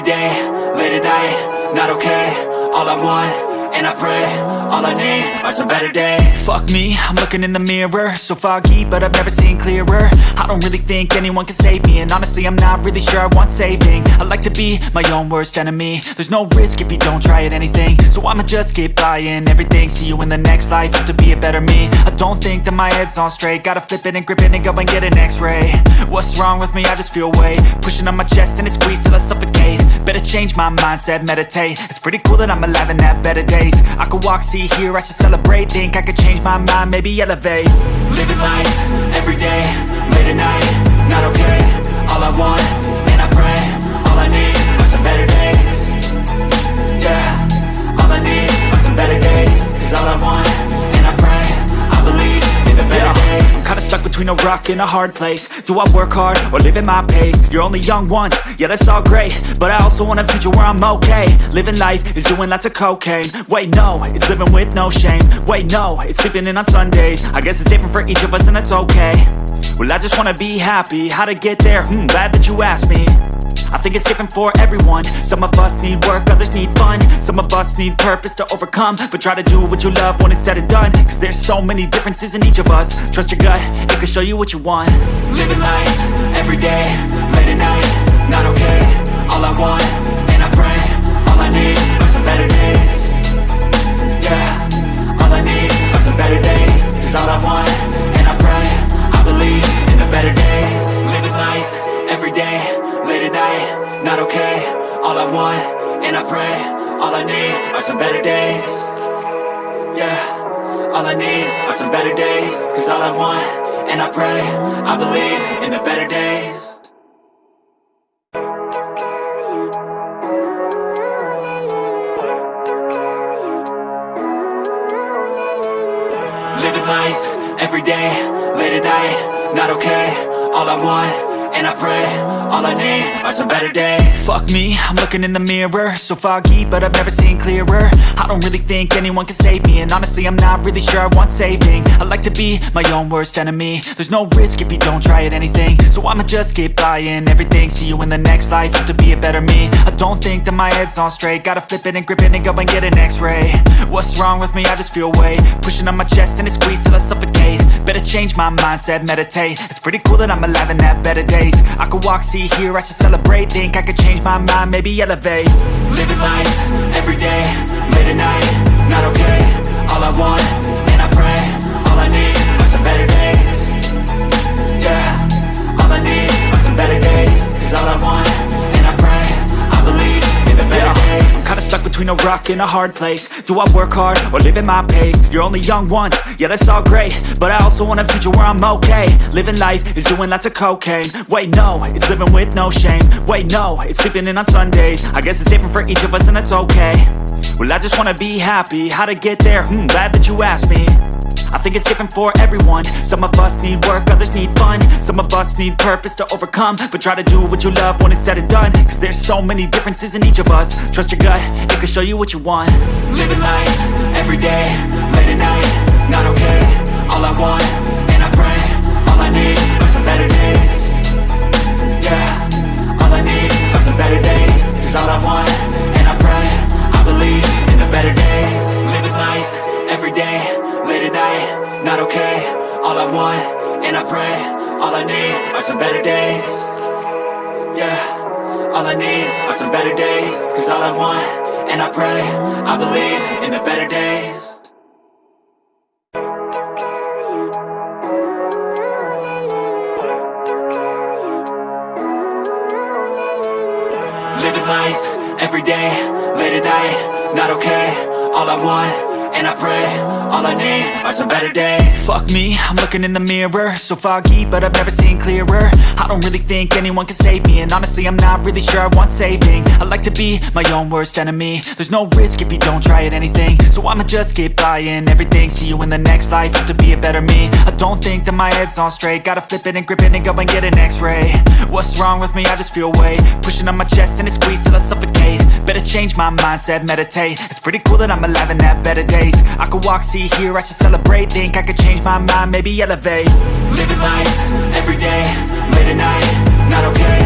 day, late at night, not okay. All I want, and I pray, all I need are some better days. Fuck me, I'm looking in the mirror, so foggy, but I've never seen clearer. I don't really think anyone can save me, and honestly I'm not really sure I want saving. I like to be my own worst enemy. There's no risk if you don't try at anything, so I'ma just keep buying everything. See you in the next life, have to be a better me. I don't think that my head's on straight, gotta flip it and grip it and go and get an x-ray. What's wrong with me? I just feel weight pushing on my chest and it squeezes till I suffocate. Better change my mindset, meditate. It's pretty cool that I'm alive and have better days. I could walk, see, hear, I should celebrate. Think I could change my mind, maybe elevate. Living life, everyday, late at night, not okay. All I want, and I pray, all I need are some better days. Yeah, all I need are some better days. Cause all I want, and I pray, I believe in the better days. I'm kinda stuck between a rock and a hard place. Do I work hard or live at my pace? You're only young once, yeah that's all great, but I also want a future where I'm okay. Living life is doing lots of cocaine. Wait no, it's living with no shame. Wait no, it's sleeping in on Sundays. I guess it's different for each of us and that's okay. Well I just wanna be happy, how to get there? Glad that you asked me. I think it's different for everyone. Some of us need work, others need fun. Some of us need purpose to overcome. But try to do what you love when it's said and done. Cause there's so many differences in each of us. Trust your gut, it can show you what you want. Living life, everyday, late at night, not okay. All I want, and I pray, all I need are some better days. Yeah, all I need are some better days. Cause all I want, and I pray, I believe in the better days. Living life, everyday, late at night, not okay. All I want, and I pray, all I need are some better days. Yeah, all I need are some better days. Cause all I want, and I pray, I believe in the better days. Living life, everyday, late at night, not okay. All I want, and I pray, all I need are some better days. Fuck me, I'm looking in the mirror, so foggy, but I've never seen clearer. I don't really think anyone can save me, and honestly I'm not really sure I want saving. I like to be my own worst enemy. There's no risk if you don't try at anything, so I'ma just keep buying everything. See you in the next life, have to be a better me. I don't think that my head's on straight, gotta flip it and grip it and go and get an x-ray. What's wrong with me? I just feel weight pushing on my chest and it squeezes till I suffocate. Better change my mindset, meditate. It's pretty cool that I'm alive and have better days. I could walk, see, hear, I should celebrate. Think I could change my mind, maybe elevate. Living life, everyday, late at night, not okay. All I want, and I pray, all I need are some better days. Yeah, all I need are some better days. Cause all I want, and I pray, I believe in the better days. I'm kinda stuck between a rock and a hard place. Do I work hard or live at my pace? You're only young once, yeah that's all great, but I also want a future where I'm okay. Living life is doing lots of cocaine. Wait no, it's living with no shame. Wait no, it's sleeping in on Sundays. I guess it's different for each of us and that's okay. Well I just wanna be happy, how to get there? Glad that you asked me. I think it's different for everyone. Some of us need work, others need fun. Some of us need purpose to overcome. But try to do what you love when it's said and done. Cause there's so many differences in each of us. Trust your gut, it can show you what you want. Living life, everyday, late at night, not okay. All I want, and I pray, all I need are some better days. Yeah, all I need are some better days. Cause all I want, and I pray, I believe in the better days. Living life, everyday, late at night, not okay. All I want, and I pray, all I need are some better days. Yeah, all I need are some better days. Cause all I want, and I pray, I believe in the better days. Living life, everyday, late at night, not okay. All I want, and I pray, all I need are some better days. Fuck me, I'm looking in the mirror, so foggy, but I've never seen clearer. I don't really think anyone can save me, and honestly I'm not really sure I want saving. I like to be my own worst enemy. There's no risk if you don't try at anything, so I'ma just keep buying everything. See you in the next life, have to be a better me. I don't think that my head's on straight, gotta flip it and grip it and go and get an x-ray. What's wrong with me? I just feel weight pushing on my chest and it squeezes till I suffocate. Better change my mindset, meditate. It's pretty cool that I'm alive and have better days. I could walk, see, hear, I should celebrate. Think I could change my mind, maybe elevate. Living life, everyday, late at night, not okay.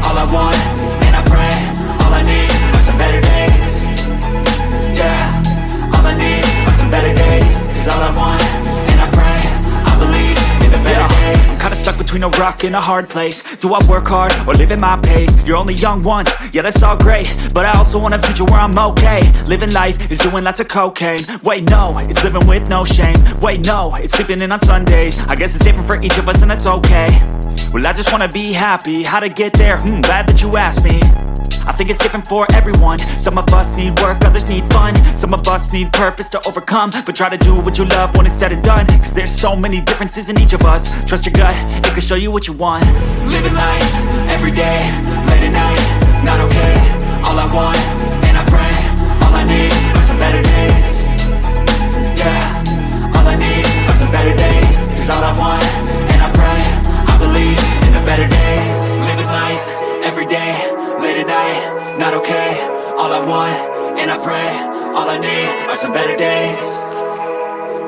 All I want, and I pray, all I need need are some better days. Cause all I want, and I pray, I believe in the better days. I'm kinda stuck between a rock and a hard place. Do I work hard or live at my pace? You're only young once, yeah that's all great, but I also want a future where I'm okay. Living life is doing lots of cocaine. Wait no, it's living with no shame. Wait no, it's sleeping in on Sundays. I guess it's different for each of us and that's okay. Well I just wanna be happy, how to get there? Glad that you asked me. I think it's different for everyone. Some of us need work, others need fun. Some of us need purpose to overcome. But try to do what you love when it's said and done. Cause there's so many differences in each of us. Trust your gut, it can show you what you want. Living life, everyday, late at night, not okay. All I want, and I pray, all I need are some better days. Yeah, all I need are some better days. Cause all I want, and I pray, I believe in the better days. Living life, everyday, late at night, not okay. All I want, and I pray, all I need are some better days.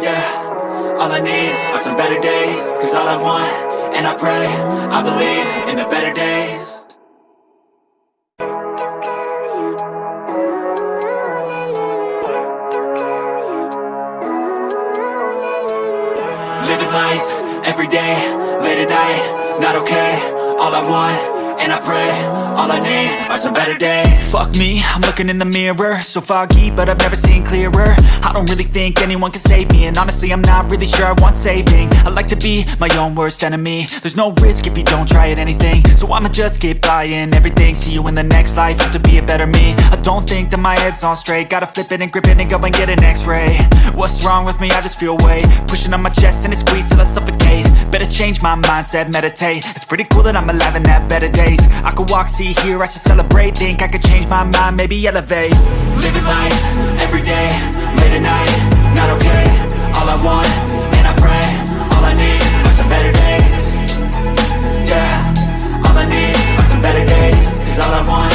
Yeah, all I need are some better days. Cause all I want, and I pray, I believe in the better days. Living life, everyday, late at night, not okay. All I want, and I pray, all I need are some better days. Fuck me, I'm looking in the mirror, so foggy, but I've never seen clearer. I don't really think anyone can save me, and honestly I'm not really sure I want saving. I like to be my own worst enemy. There's no risk if you don't try at anything, so I'ma just keep buying everything. See you in the next life, have to be a better me. I don't think that my head's on straight, gotta flip it and grip it and go and get an x-ray. What's wrong with me? I just feel weight pushing on my chest and it squeezes till I suffocate. Better change my mindset, meditate. It's pretty cool that I'm alive and have better days. I could walk, see, hear, I should celebrate. Think I could change my mind, maybe elevate. Living life, everyday, late at night, not okay. All I want, and I pray, all I need are some better days. Yeah, all I need are some better days. Cause all I want,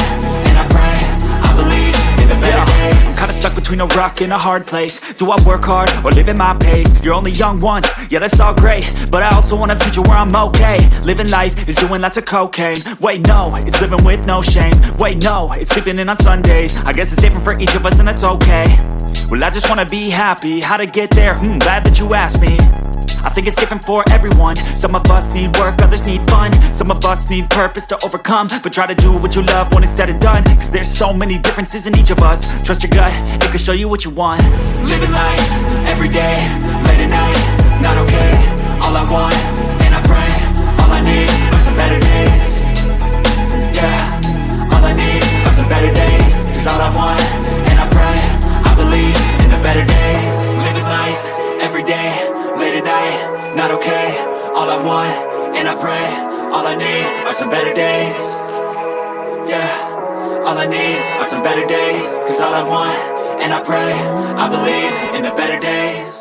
and I pray, I believe in the better days. I'm kinda stuck between a rock and a hard place. Do I work hard or live at my pace? You're only young once, yeah that's all great, but I also want a future where I'm okay. Living life is doing lots of cocaine. Wait no, it's living with no shame. Wait no, it's sleeping in on Sundays. I guess it's different for each of us and that's okay. Well I just wanna be happy, how to get there? Glad that you asked me. I think it's different for everyone. Some of us need work, others need fun. Some of us need purpose to overcome. But try to do what you love when it's said and done. Cause there's so many differences in each of us. Trust your gut, it can show you what you want. Living life, everyday, late at night, not okay. All I want, and I pray, all I need are some better days. Yeah, all I need are some better days. Cause all I want, and I pray, I believe in the better days. Living life, everyday, late at night, not okay. All I want, and I pray, all I need are some better days. Yeah, all I need are some better days. Cause all I want, and I pray, I believe in the better days.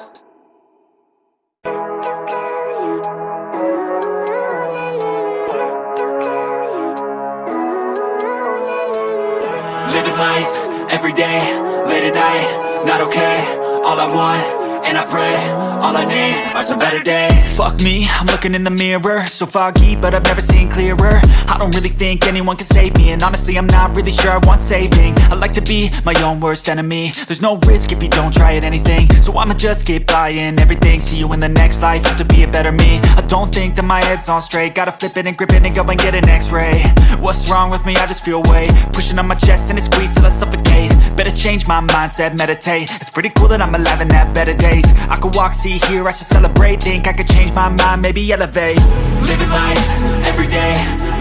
Living life, everyday, late at night, not okay. All I want, and I pray, all I need are some better days. Fuck me, I'm looking in the mirror, so foggy, but I've never seen clearer. I don't really think anyone can save me, and honestly I'm not really sure I want saving. I like to be my own worst enemy. There's no risk if you don't try at anything, so I'ma just keep buying everything. See you in the next life, have to be a better me. I don't think that my head's on straight, gotta flip it and grip it and go and get an x-ray. What's wrong with me? I just feel weight pushing on my chest and it squeezes till I suffocate. Better change my mindset, meditate. It's pretty cool that I'm alive and have better days. I could walk, see, hear, I should celebrate. Think I could change my mind, maybe elevate. Living life, everyday,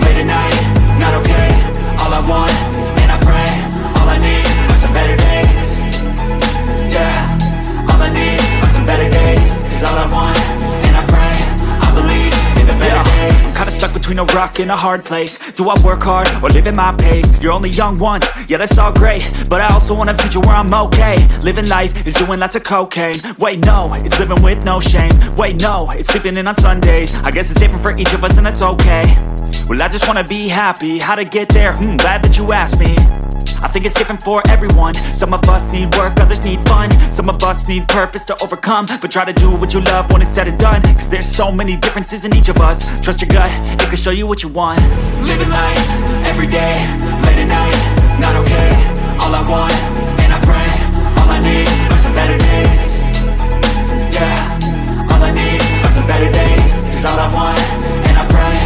late at night, not okay. All I want, and I pray, all I need are some better days. Yeah, all I need are some better days. Cause all I want, and I pray, I believe in the better days. I'm kinda stuck between a rock and a hard place. Do I work hard or live at my pace? You're only young once, yeah that's all great, but I also want a future where I'm okay. Living life is doing lots of cocaine. Wait no, it's living with no shame. Wait no, it's sleeping in on Sundays. I guess it's different for each of us and that's okay. Well I just wanna be happy, how to get there? Glad that you asked me. I think it's different for everyone. Some of us need work, others need fun. Some of us need purpose to overcome. But try to do what you love when it's said and done. Cause there's so many differences in each of us. Trust your gut, it can show you what you want. Living life, everyday, late at night, not okay. All I want, and I pray, all I need are some better better days. Yeah, all I need are some better days. Cause all I want, and I pray,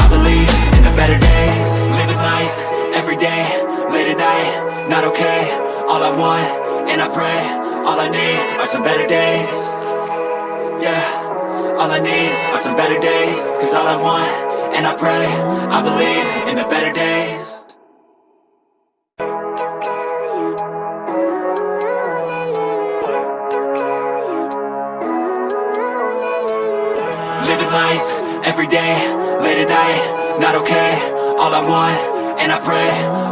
I believe in the better days. Living life, everyday, late at night, not okay. All I want, and I pray, all I need are some better days. Yeah, all I need are some better days. Cause all I want, and I pray, I believe in the better days. Living life, everyday, late at night, not okay. All I want, and I pray,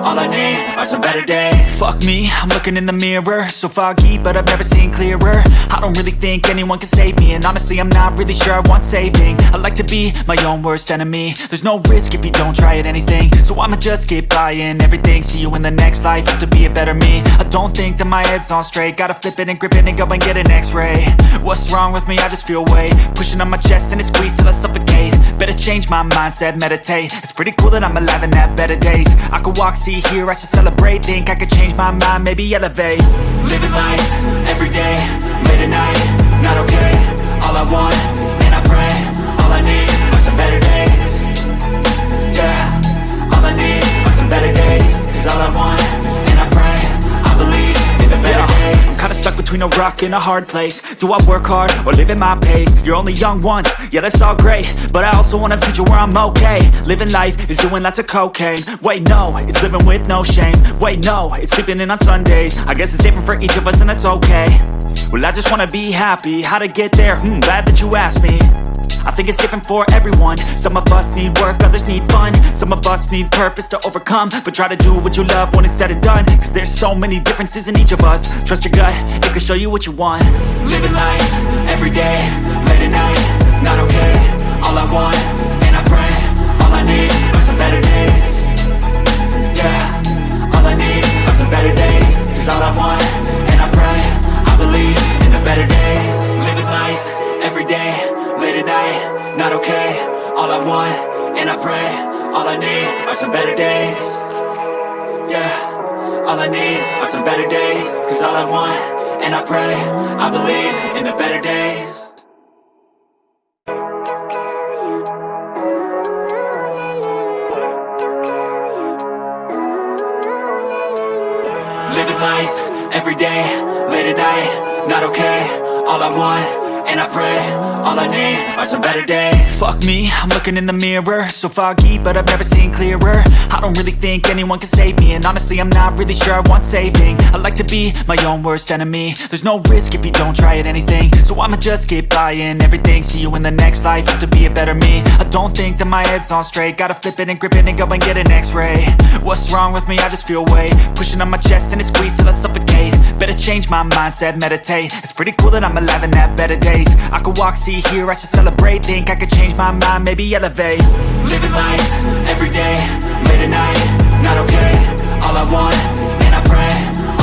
all I need are some better days. Fuck me, I'm looking in the mirror, so foggy, but I've never seen clearer. I don't really think anyone can save me, and honestly I'm not really sure I want saving. I like to be my own worst enemy. There's no risk if you don't try at anything, so I'ma just keep buying everything. See you in the next life, have to be a better me. I don't think that my head's on straight, gotta flip it and grip it and go and get an x-ray. What's wrong with me? I just feel weight pushing on my chest and it squeezes till I suffocate. Better change my mindset, meditate. It's pretty cool that I'm alive and have better days. I could walk, see, hear, I should celebrate. Think I could change my mind, maybe elevate. Living life, everyday, late at night, not okay. All I want, and I pray, all I need are some better days. Yeah, all I need are some better days. Cause all I want, and I pray, I believe in the better days. I'm kinda stuck between a rock and a hard place. Do I work hard or live at my pace? You're only young once, yeah that's all great, but I also want a future where I'm okay. Living life is doing lots of cocaine. Wait no, it's living with no shame. Wait no, it's sleeping in on Sundays. I guess it's different for each of us and that's okay. Well I just wanna be happy, how to get there? Glad that you asked me. I think it's different for everyone. Some of us need work, others need fun. Some of us need purpose to overcome. But try to do what you love when it's said and done. Cause there's so many differences in each of us. Trust your gut, it can show you what you want. Living life, everyday, late at night, not okay. All I want, and I pray, all I need are some better days. Yeah, all I need are some better days. Cause all I want, and I pray, I believe in the better days. Living life, everyday, late at night, not okay. All I want, and I pray, all I need are some better days. Yeah, all I need are some better days. Cause all I want, and I pray, I believe in the better days. Living life, everyday, late at night, not okay. All I want, and I pray, all I need are some better days. Fuck me, I'm looking in the mirror, so foggy, but I've never seen clearer. I don't really think anyone can save me, and honestly I'm not really sure I want saving. I like to be my own worst enemy. There's no risk if you don't try at anything, so I'ma just keep buying everything. See you in the next life, have to be a better me. I don't think that my head's on straight, gotta flip it and grip it and go and get an x-ray. What's wrong with me? I just feel weight pushing on my chest and it squeezes till I suffocate. Better change my mindset, meditate. It's pretty cool that I'm alive and have better days. I could walk, see, hear, I should celebrate. Think I could change my mind, maybe elevate. Living life, everyday, late at night, not okay. All I want, and I pray,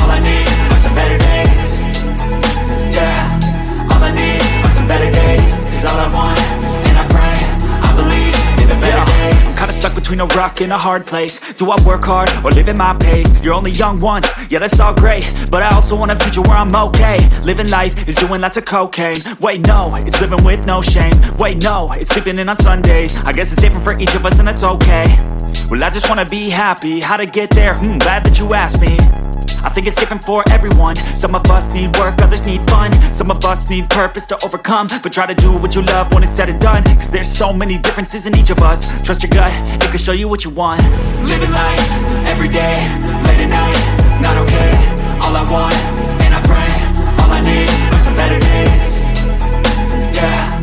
all I need are some better days. Yeah, all I need are some better days. Cause all I want, and I pray, I believe in the better days. I'm kinda stuck between a rock and a hard place. Do I work hard or live at my pace? You're only young once, yeah that's all great, but I also want a future where I'm okay. Living life is doing lots of cocaine. Wait no, it's living with no shame. Wait no, it's sleeping in on Sundays. I guess it's different for each of us and that's okay. Well I just wanna be happy, how to get there? Glad that you asked me. I think it's different for everyone. Some of us need work, others need fun. Some of us need purpose to overcome. But try to do what you love when it's said and done. Cause there's so many differences in each of us. Trust your gut, it can show you what you want. Living life, everyday, late at night, not okay. All I want, and I pray, all I need are some better days. Yeah,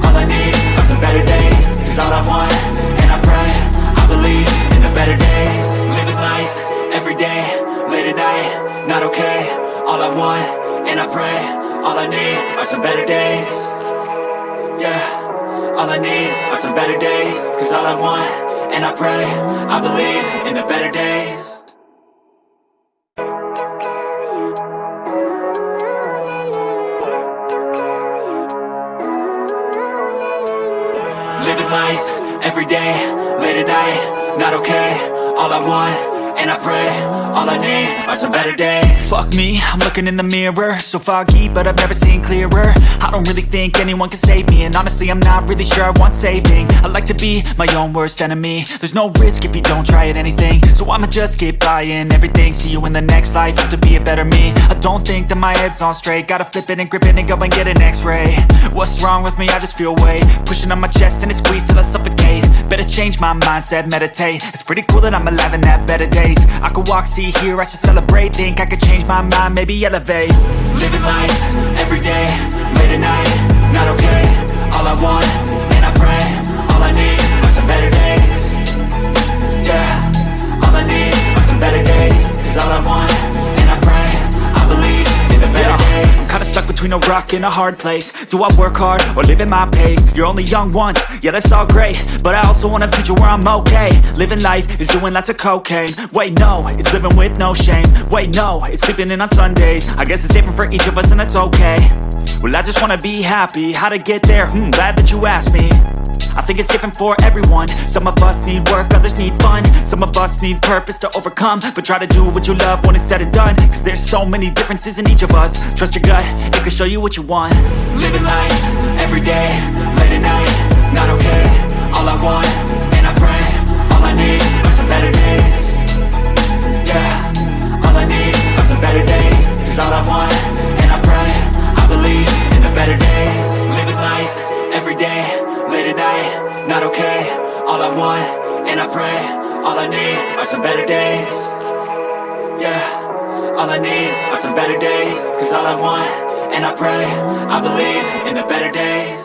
all I need are some better days. Cause all I want, and I pray, I believe in the better days. Living life, everyday, late at night, not okay. All I want, and I pray, all I need are some better days. Yeah, all I need are some better days. Cause all I want, and I pray, I believe in the better days. Living life, everyday, late at night, not okay. All I want, and I pray. All I need are some better days. Fuck me, I'm looking in the mirror, so foggy, but I've never seen clearer. I don't really think anyone can save me, and honestly I'm not really sure I want saving. I like to be my own worst enemy. There's no risk if you don't try at anything, so I'ma just keep buying everything. See you in the next life, have to be a better me. I don't think that my head's on straight, gotta flip it and grip it and go and get an x-ray. What's wrong with me? I just feel weight pushing on my chest and it squeezes till I suffocate. Better change my mindset, meditate. It's pretty cool that I'm alive and have better days. I could walk, see, hear, I should celebrate. Think I could change my mind, maybe elevate. Living life, everyday, late at night, not okay. All I want, and I pray, all I need are some better days. Yeah, all I need are some better days. Cause all I want, and I pray, I believe in the better days. I'm kinda stuck between a rock and a hard place. Do I work hard or live at my pace? You're only young once, yeah that's all great, but I also want a future where I'm okay. Living life is doing lots of cocaine. Wait no, it's living with no shame. Wait no, it's sleeping in on Sundays. I guess it's different for each of us and that's okay. Well I just wanna be happy, how to get there? Glad that you asked me. I think it's different for everyone. Some of us need work, others need fun. Some of us need purpose to overcome. But try to do what you love when it's said and done, cause there's so many differences in each of us. Trust your gut, it can show you what you want. Living life, everyday, late at night, not okay. All I want, and I pray, all I need are some better days. Yeah, all I need are some better days. Cause all I want, and I pray, I believe in the better days. Living life, everyday, late at night, not okay. All I want, and I pray, all I need are some better days. Yeah, all I need are some better days. Cause all I want, and I pray, I believe in the better days.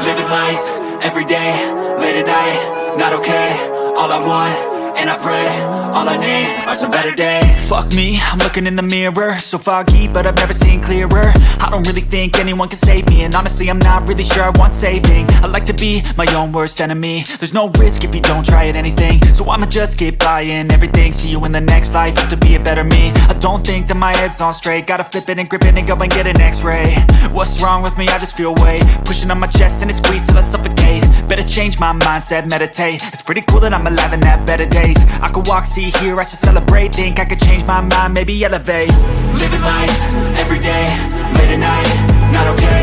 Living life, everyday, late at night, not okay. All I want, and I pray, all I need are some better days. Fuck me, I'm looking in the mirror, so foggy, but I've never seen clearer. I don't really think anyone can save me, and honestly I'm not really sure I want saving. I like to be my own worst enemy. There's no risk if you don't try at anything, so I'ma just keep buying everything. See you in the next life, have to be a better me. I don't think that my head's on straight, gotta flip it and grip it and go and get an x-ray. What's wrong with me? I just feel weight pushing on my chest and it squeezes till I suffocate. Better change my mindset, meditate. It's pretty cool that I'm alive and have better days. I could walk, see, hear, I should celebrate. Think I could change my mind, maybe elevate. Living life, everyday, late at night, not okay.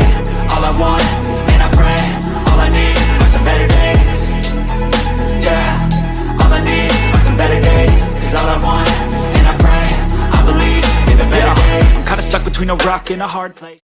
All I want, and I pray, all I need are some better days. Yeah, all I need are some better days. Cause all I want, and I pray, I believe in the better days. I'm kinda stuck between a rock and a hard place.